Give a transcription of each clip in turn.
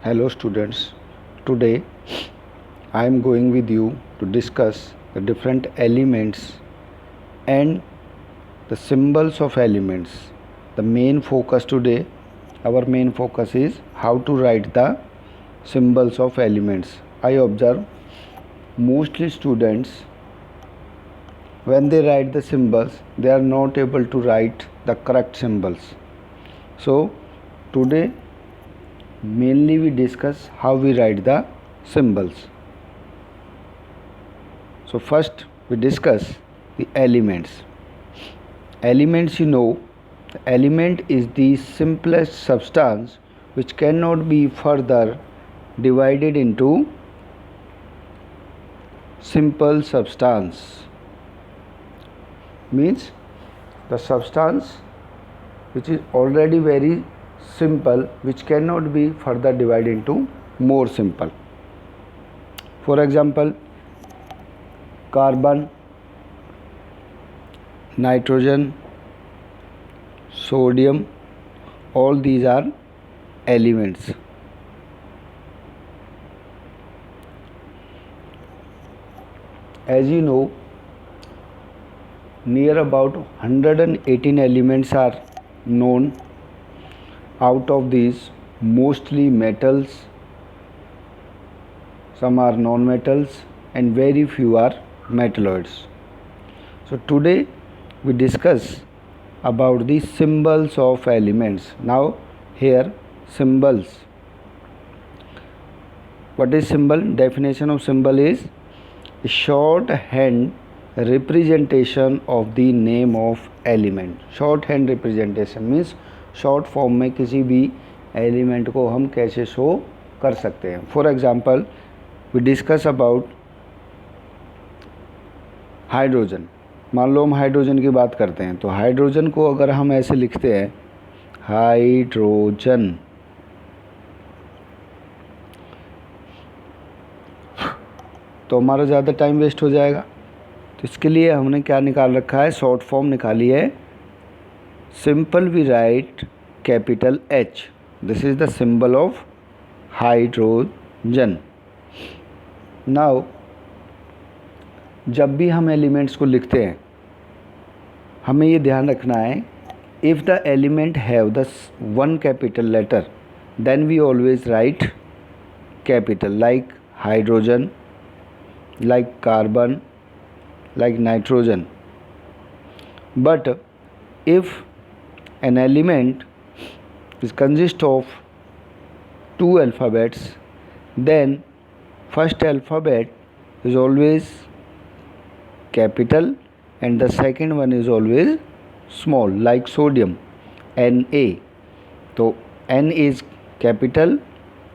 Hello students, today I am going with you to discuss the different elements and the symbols of elements. The main focus today, our main focus is how to write the symbols of elements. I observe mostly students when they write the symbols, they are not able to write the correct symbols. So today mainly we discuss how we write the symbols. So first we discuss the elements. Elements, the element is the simplest substance which cannot be further divided into simple substance. Means the substance which is already very simple, which cannot be further divided into more simple. For example, carbon, nitrogen, sodium, all these are elements. As you know, near about 118 elements are known. Out of these, mostly metals, some are non-metals, and very few are metalloids. So today we discuss about the symbols of elements. Now here symbols. What is symbol? Definition of symbol is a shorthand representation of the name of element. Shorthand representation means short form में किसी भी element को हम कैसे show कर सकते हैं. For example we discuss about hydrogen. मान लो हम हाइड्रोजन की बात करते हैं, तो हाइड्रोजन को अगर हम ऐसे लिखते हैं हाइड्रोजन, तो हमारा ज़्यादा टाइम वेस्ट हो जाएगा. तो इसके लिए हमने क्या निकाल रखा है, शॉर्ट फॉर्म निकाली है. Simple we write capital H. This is the symbol of hydrogen. Now जब भी हम एलिमेंट्स को लिखते हैं, हमें ये ध्यान रखना है, if the element have the one capital letter, then we always write capital, like hydrogen, like carbon, like nitrogen. But if an element is consist of two alphabets, then first alphabet is always capital and the second one is always small, like sodium, Na. So N is capital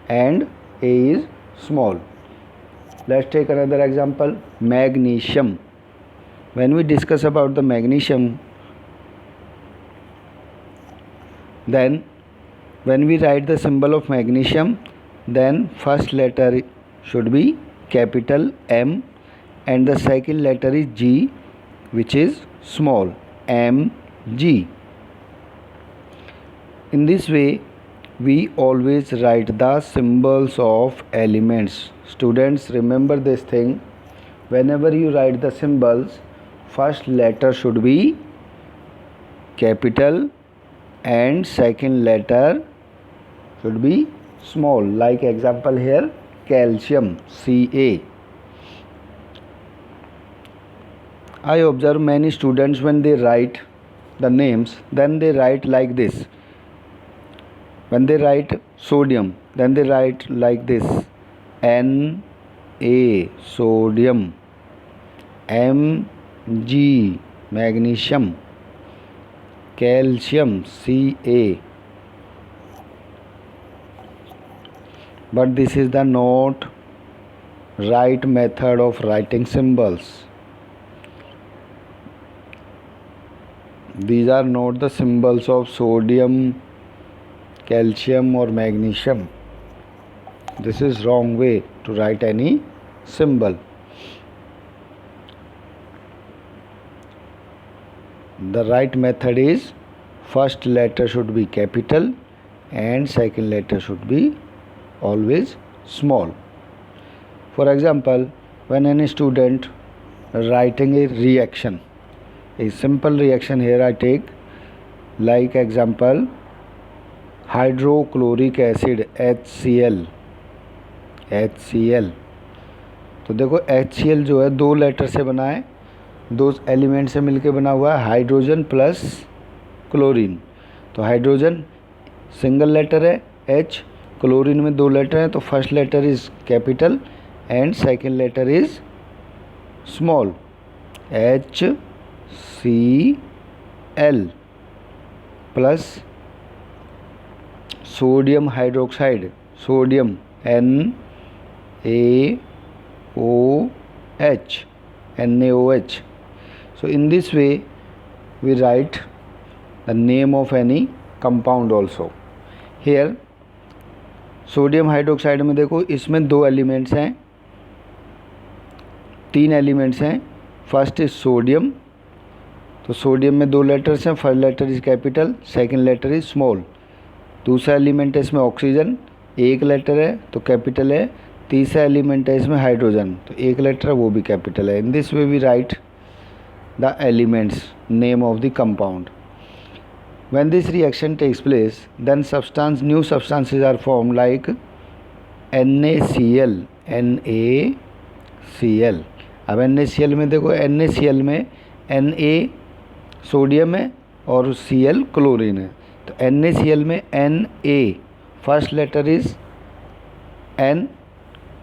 and A is small. Let's take another example, magnesium. When we discuss about the magnesium, then when we write the symbol of magnesium, then first letter should be capital M and the second letter is G, which is small, Mg. In this way we always write the symbols of elements. Students, remember this thing, whenever you write the symbols, first letter should be capital and second letter should be small, like example here calcium, Ca. I observe many students when they write the names, then they write like this. When they write sodium, then they write like this, Na, sodium, Mg, magnesium, calcium, Ca. But this is the not right method of writing symbols. These are not the symbols of sodium, calcium or magnesium. This is wrong way to write any symbol. The right method is first letter should be capital and second letter should be always small. For example, when any student writing a reaction, a simple reaction here I take, like example hydrochloric acid HCl, तो देखो HCl जो है 2 letter से बना है, 2 element से मिलके बना हुआ है, हाइड्रोजन प्लस क्लोरीन। तो हाइड्रोजन सिंगल लेटर है H, क्लोरीन में 2 लेटर हैं, तो first letter is capital and second letter is small, HCl plus sodium hydroxide, sodium NaOH. So in this way we write the name of any compound also. Here sodium hydroxide में देखो इसमें 2 elements हैं, 3 elements हैं। First is sodium, तो sodium में 2 letters हैं, first letter is capital, second letter is small. दूसरा element है इसमें ऑक्सीजन, 1 लेटर है तो कैपिटल है। तीसरा एलिमेंट है इसमें हाइड्रोजन, तो 1 लेटर है वो भी कैपिटल है। In this way we write the elements name of the compound. When this reaction takes place, then new substances are formed like NaCl, अब NaCl में देखो NaCl में Na सोडियम है और Cl क्लोरीन है, तो NaCl में Na first letter is N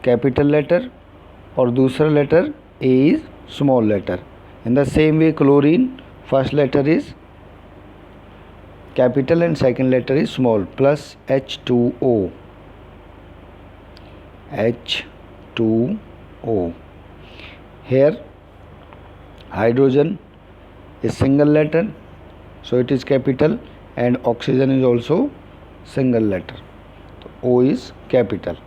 capital letter और दूसरा letter A is small letter. In the same way chlorine first letter is capital and second letter is small, plus H2O. Here hydrogen is single letter, so it is capital, and oxygen is also single letter, so O is capital.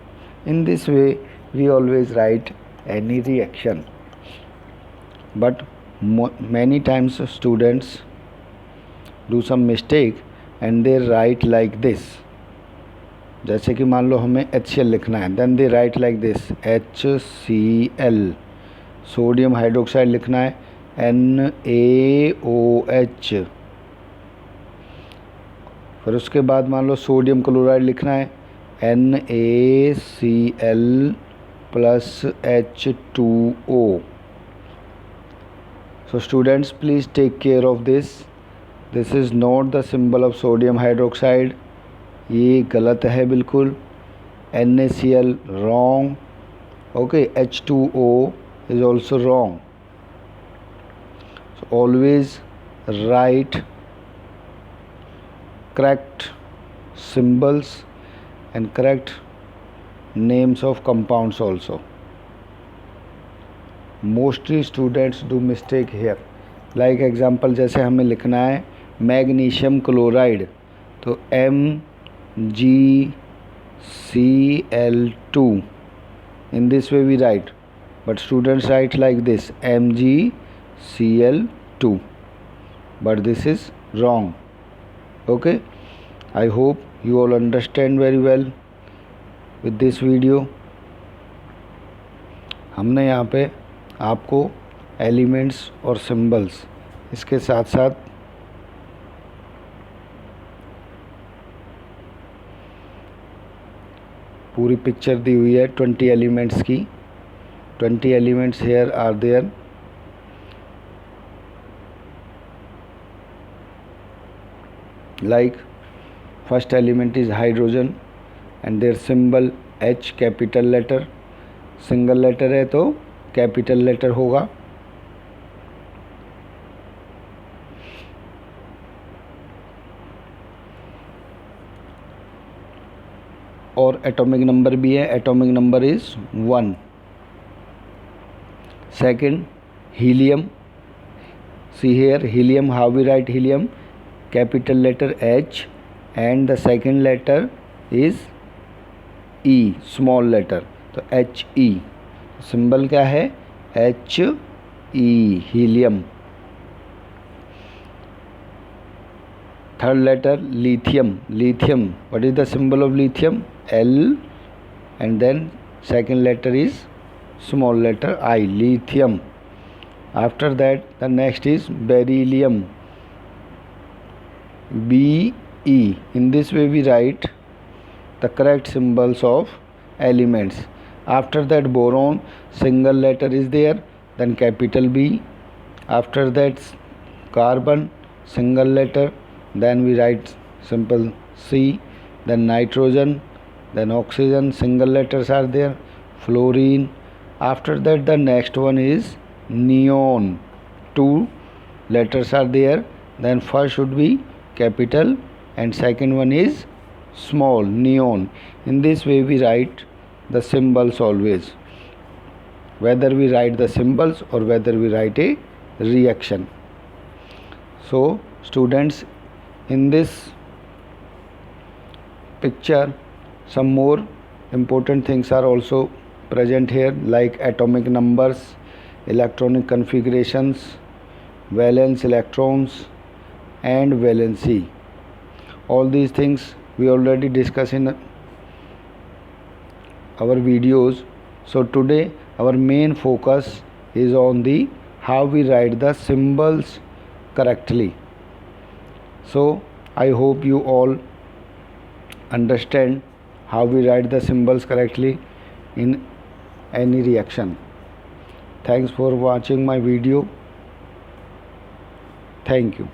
In this way we always write any reaction, but many times students do some mistake and they write like this. जैसे कि मान लो हमें HCl लिखना है, then they write like this HCl, sodium hydroxide लिखना है NaOH, फिर उसके बाद मान लो सोडियम क्लोराइड लिखना है NaCl plus H2O. So students, please take care of this. This is not the symbol of sodium hydroxide, ये गलत है बिल्कुल। NaCl wrong, okay, H2O is also wrong. So always right correct symbols and correct names of compounds also. Mostly students do mistake here. Like example, जैसे हमें लिखना है magnesium chloride, तो MgCl2. In this way we write, but students write like this MgCl2, but this is wrong. Okay, I hope you all understand very well with this video. हमने यहाँ पे आपको elements और सिंबल्स, इसके साथ साथ पूरी पिक्चर दी हुई है 20 एलिमेंट्स की। 20 elements here are there. Like first element is hydrogen and their symbol H capital letter, single letter है तो कैपिटल लेटर होगा। और एटॉमिक नंबर भी है, atomic number is 1। Second helium, see here helium, how we write helium, capital letter H and the second letter is E, small letter, तो He, symbol क्या है He, helium. Third letter lithium, lithium, what is the symbol of lithium L, and then second letter is small letter I, lithium. After that the next is beryllium, Be. In this way we write the correct symbols of elements. After that boron, single letter is there, then capital B. After that carbon, single letter, then we write simple C. Then nitrogen, then oxygen, single letters are there, fluorine. After that the next one is neon, two letters are there, then first should be capital and second one is small, neon. In this way we write the symbols always, whether we write the symbols or whether we write a reaction. So students, in this picture some more important things are also present here, like atomic numbers, electronic configurations, valence electrons and valency. All these things we already discussed in our videos. So today our main focus is on the how we write the symbols correctly. So I hope you all understand how we write the symbols correctly in any reaction. Thanks for watching my video. Thank you.